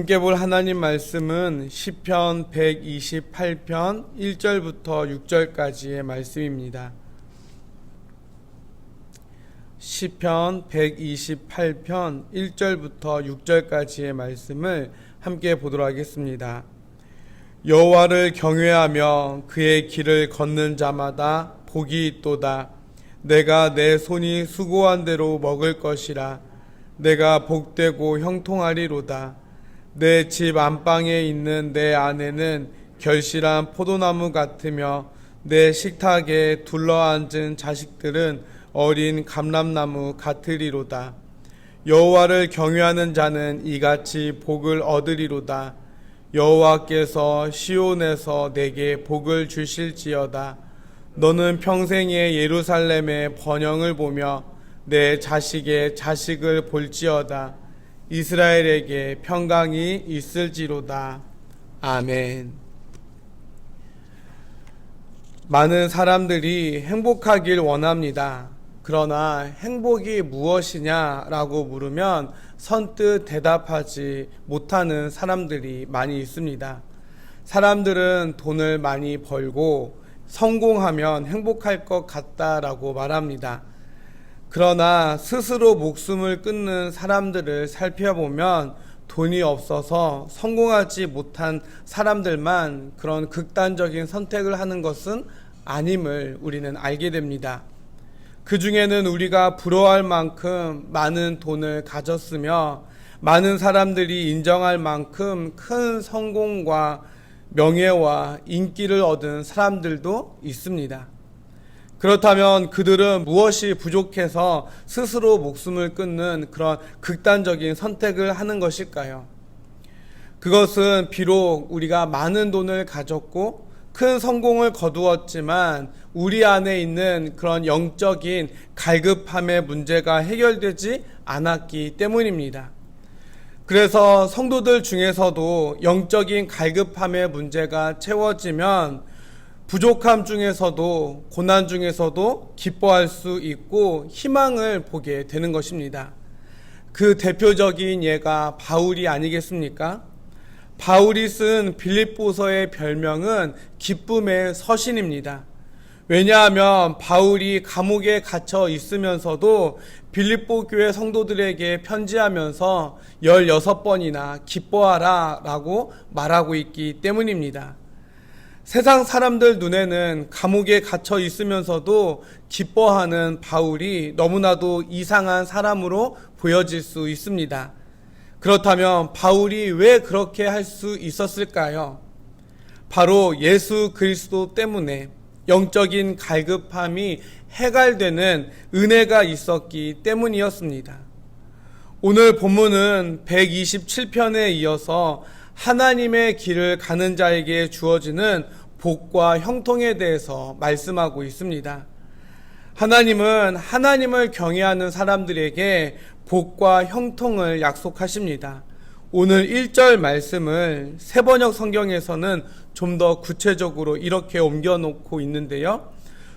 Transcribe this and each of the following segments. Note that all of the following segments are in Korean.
함께 볼 하나님 말씀은 시편 128편 1절부터 6절까지의 말씀입니다. 시편 128편 1절부터 6절까지의 말씀을 함께 보도록 하겠습니다. 여호와를 경외하며 그의 길을 걷는 자마다 복이 있도다. 내가 내 손이 수고한 대로 먹을 것이라. 내가 복되고 형통하리로다. 내 집 안방에 있는 내 아내는 결실한 포도나무 같으며 내 식탁에 둘러앉은 자식들은 어린 감람나무 같으리로다. 여호와를 경외하는 자는 이같이 복을 얻으리로다. 여호와께서 시온에서 내게 복을 주실지어다. 너는 평생에 예루살렘의 번영을 보며 내 자식의 자식을 볼지어다. 이스라엘에게 평강이 있을지로다. 아멘. 많은 사람들이 행복하길 원합니다. 그러나 행복이 무엇이냐라고 물으면 선뜻 대답하지 못하는 사람들이 많이 있습니다. 사람들은 돈을 많이 벌고 성공하면 행복할 것 같다라고 말합니다. 그러나 스스로 목숨을 끊는 사람들을 살펴보면 돈이 없어서 성공하지 못한 사람들만 그런 극단적인 선택을 하는 것은 아님을 우리는 알게 됩니다. 그 중에는 우리가 부러워할 만큼 많은 돈을 가졌으며 많은 사람들이 인정할 만큼 큰 성공과 명예와 인기를 얻은 사람들도 있습니다. 그렇다면 그들은 무엇이 부족해서 스스로 목숨을 끊는 그런 극단적인 선택을 하는 것일까요? 그것은 비록 우리가 많은 돈을 가졌고 큰 성공을 거두었지만 우리 안에 있는 그런 영적인 갈급함의 문제가 해결되지 않았기 때문입니다. 그래서 성도들 중에서도 영적인 갈급함의 문제가 채워지면 부족함 중에서도 고난 중에서도 기뻐할 수 있고 희망을 보게 되는 것입니다. 그 대표적인 예가 바울이 아니겠습니까? 바울이 쓴 빌립보서의 별명은 기쁨의 서신입니다. 왜냐하면 바울이 감옥에 갇혀 있으면서도 빌립보 교회 성도들에게 편지하면서 16번이나 기뻐하라 라고 말하고 있기 때문입니다. 세상 사람들 눈에는 감옥에 갇혀 있으면서도 기뻐하는 바울이 너무나도 이상한 사람으로 보여질 수 있습니다. 그렇다면 바울이 왜 그렇게 할 수 있었을까요? 바로 예수 그리스도 때문에 영적인 갈급함이 해갈되는 은혜가 있었기 때문이었습니다. 오늘 본문은 127편에 이어서 하나님의 길을 가는 자에게 주어지는 복과 형통에 대해서 말씀하고 있습니다. 하나님은 하나님을 경외하는 사람들에게 복과 형통을 약속하십니다. 오늘 1절 말씀을 세번역 성경에서는 좀 더 구체적으로 이렇게 옮겨놓고 있는데요.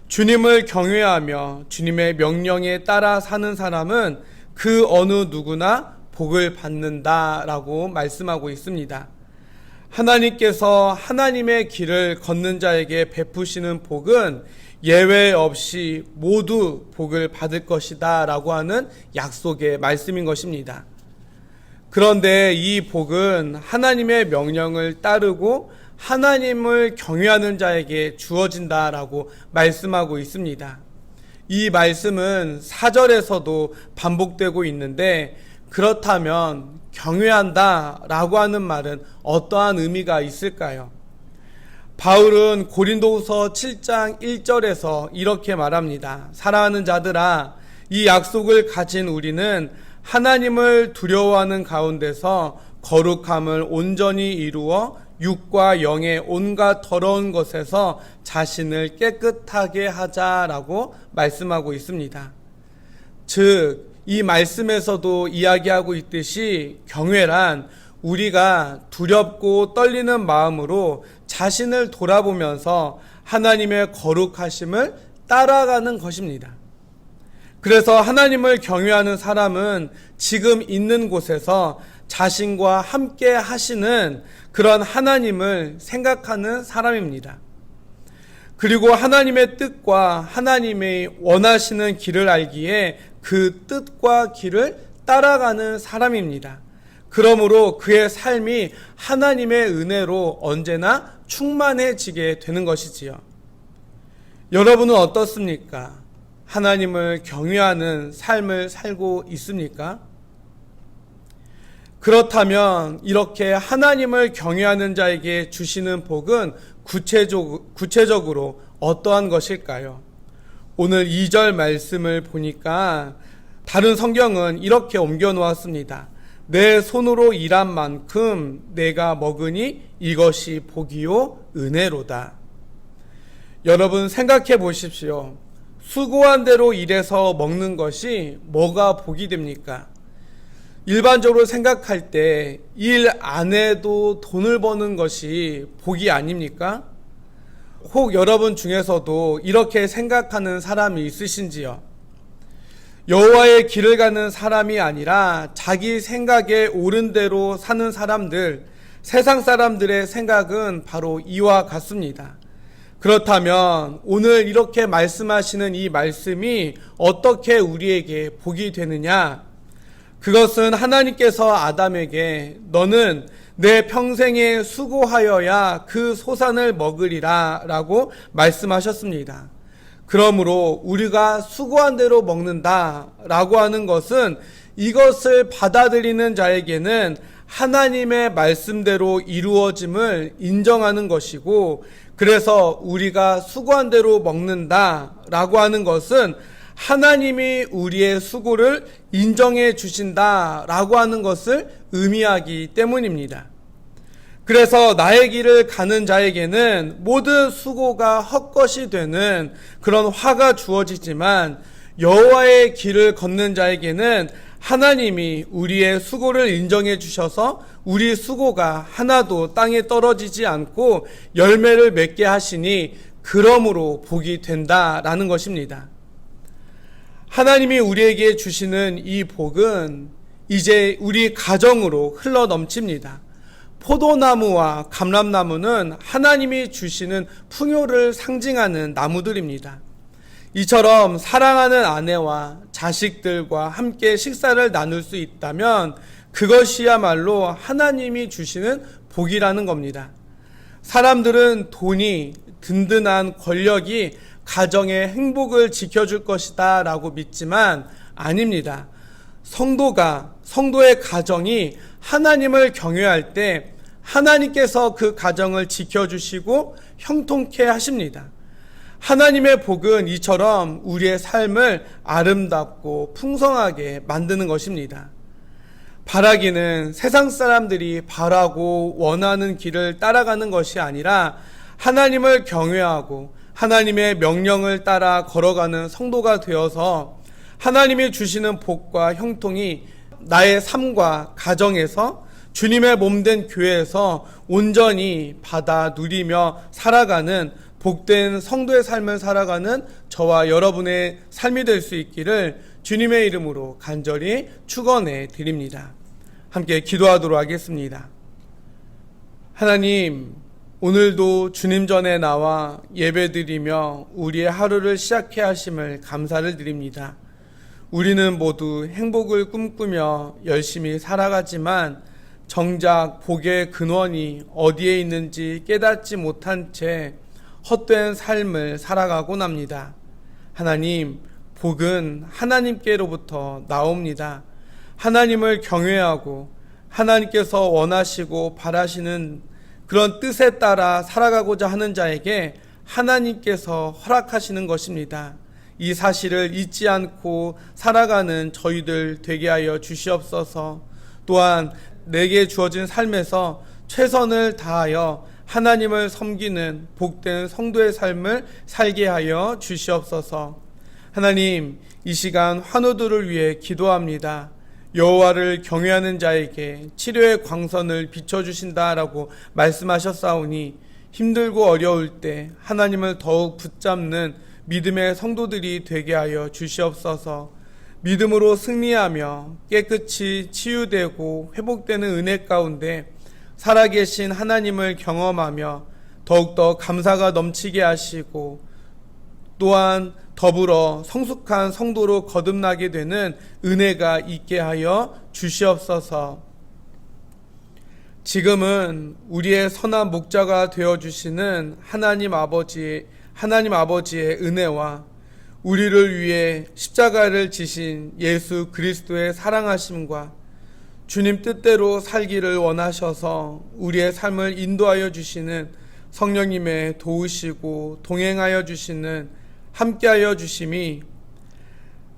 주님을 경외하며 주님의 명령에 따라 사는 사람은 그 어느 누구나 복을 받는다라고 말씀하고 있습니다. 하나님께서 하나님의 길을 걷는 자에게 베푸시는 복은 예외 없이 모두 복을 받을 것이다 라고 하는 약속의 말씀인 것입니다. 그런데 이 복은 하나님의 명령을 따르고 하나님을 경외하는 자에게 주어진다라고 말씀하고 있습니다. 이 말씀은 4절에서도 반복되고 있는데 그렇다면 경외한다 라고 하는 말은 어떠한 의미가 있을까요? 바울은 고린도후서 7장 1절에서 이렇게 말합니다. 사랑하는 자들아, 이 약속을 가진 우리는 하나님을 두려워하는 가운데서 거룩함을 온전히 이루어 육과 영의 온갖 더러운 것에서 자신을 깨끗하게 하자라고 말씀하고 있습니다. 즉, 이 말씀에서도 이야기하고 있듯이 경외란 우리가 두렵고 떨리는 마음으로 자신을 돌아보면서 하나님의 거룩하심을 따라가는 것입니다. 그래서 하나님을 경외하는 사람은 지금 있는 곳에서 자신과 함께 하시는 그런 하나님을 생각하는 사람입니다. 그리고 하나님의 뜻과 하나님의 원하시는 길을 알기에 그 뜻과 길을 따라가는 사람입니다. 그러므로 그의 삶이 하나님의 은혜로 언제나 충만해지게 되는 것이지요. 여러분은 어떻습니까? 하나님을 경외하는 삶을 살고 있습니까? 그렇다면 이렇게 하나님을 경외하는 자에게 주시는 복은 구체적으로 어떠한 것일까요? 오늘 2절 말씀을 보니까 다른 성경은 이렇게 옮겨 놓았습니다. 내 손으로 일한 만큼 내가 먹으니 이것이 복이요 은혜로다. 여러분 생각해 보십시오. 수고한 대로 일해서 먹는 것이 뭐가 복이 됩니까? 일반적으로 생각할 때 일 안 해도 돈을 버는 것이 복이 아닙니까? 혹 여러분 중에서도 이렇게 생각하는 사람이 있으신지요? 여호와의 길을 가는 사람이 아니라 자기 생각에 옳은 대로 사는 사람들, 세상 사람들의 생각은 바로 이와 같습니다. 그렇다면 오늘 이렇게 말씀하시는 이 말씀이 어떻게 우리에게 복이 되느냐? 그것은 하나님께서 아담에게 너는 내 평생에 수고하여야 그 소산을 먹으리라 라고 말씀하셨습니다. 그러므로 우리가 수고한 대로 먹는다 라고 하는 것은 이것을 받아들이는 자에게는 하나님의 말씀대로 이루어짐을 인정하는 것이고, 그래서 우리가 수고한 대로 먹는다 라고 하는 것은 하나님이 우리의 수고를 인정해 주신다 라고 하는 것을 의미하기 때문입니다. 그래서 나의 길을 가는 자에게는 모든 수고가 헛것이 되는 그런 화가 주어지지만, 여호와의 길을 걷는 자에게는 하나님이 우리의 수고를 인정해 주셔서 우리 수고가 하나도 땅에 떨어지지 않고 열매를 맺게 하시니 그러므로 복이 된다라는 것입니다. 하나님이 우리에게 주시는 이 복은 이제 우리 가정으로 흘러 넘칩니다. 포도나무와 감람나무는 하나님이 주시는 풍요를 상징하는 나무들입니다. 이처럼 사랑하는 아내와 자식들과 함께 식사를 나눌 수 있다면 그것이야말로 하나님이 주시는 복이라는 겁니다. 사람들은 돈이, 든든한 권력이 가정의 행복을 지켜줄 것이다 라고 믿지만 아닙니다. 성도의 가정이 하나님을 경외할 때 하나님께서 그 가정을 지켜주시고 형통케 하십니다. 하나님의 복은 이처럼 우리의 삶을 아름답고 풍성하게 만드는 것입니다. 바라기는 세상 사람들이 바라고 원하는 길을 따라가는 것이 아니라 하나님을 경외하고 하나님의 명령을 따라 걸어가는 성도가 되어서 하나님이 주시는 복과 형통이 나의 삶과 가정에서 주님의 몸된 교회에서 온전히 받아 누리며 살아가는 복된 성도의 삶을 살아가는 저와 여러분의 삶이 될 수 있기를 주님의 이름으로 간절히 축원해 드립니다. 함께 기도하도록 하겠습니다. 하나님, 오늘도 주님 전에 나와 예배드리며 우리의 하루를 시작해 하심을 감사를 드립니다. 우리는 모두 행복을 꿈꾸며 열심히 살아가지만 정작 복의 근원이 어디에 있는지 깨닫지 못한 채 헛된 삶을 살아가곤 합니다. 하나님, 복은 하나님께로부터 나옵니다. 하나님을 경외하고 하나님께서 원하시고 바라시는 그런 뜻에 따라 살아가고자 하는 자에게 하나님께서 허락하시는 것입니다. 이 사실을 잊지 않고 살아가는 저희들 되게 하여 주시옵소서. 또한 내게 주어진 삶에서 최선을 다하여 하나님을 섬기는 복된 성도의 삶을 살게 하여 주시옵소서. 하나님, 이 시간 환우들을 위해 기도합니다. 여호와를 경외하는 자에게 치료의 광선을 비춰주신다라고 말씀하셨사오니 힘들고 어려울 때 하나님을 더욱 붙잡는 믿음의 성도들이 되게 하여 주시옵소서. 믿음으로 승리하며 깨끗이 치유되고 회복되는 은혜 가운데 살아계신 하나님을 경험하며 더욱더 감사가 넘치게 하시고 또한 더불어 성숙한 성도로 거듭나게 되는 은혜가 있게 하여 주시옵소서. 지금은 우리의 선한 목자가 되어주시는 하나님 아버지의 은혜와 우리를 위해 십자가를 지신 예수 그리스도의 사랑하심과 주님 뜻대로 살기를 원하셔서 우리의 삶을 인도하여 주시는 성령님의 도우시고 동행하여 주시는 함께하여 주심이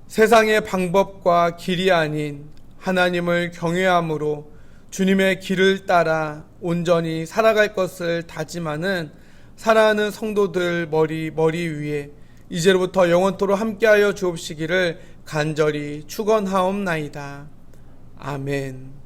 세상의 방법과 길이 아닌 하나님을 경외함으로 주님의 길을 따라 온전히 살아갈 것을 다짐하는 사랑하는 성도들 머리 위에 이제로부터 영원토록 함께하여 주옵시기를 간절히 축원하옵나이다. 아멘.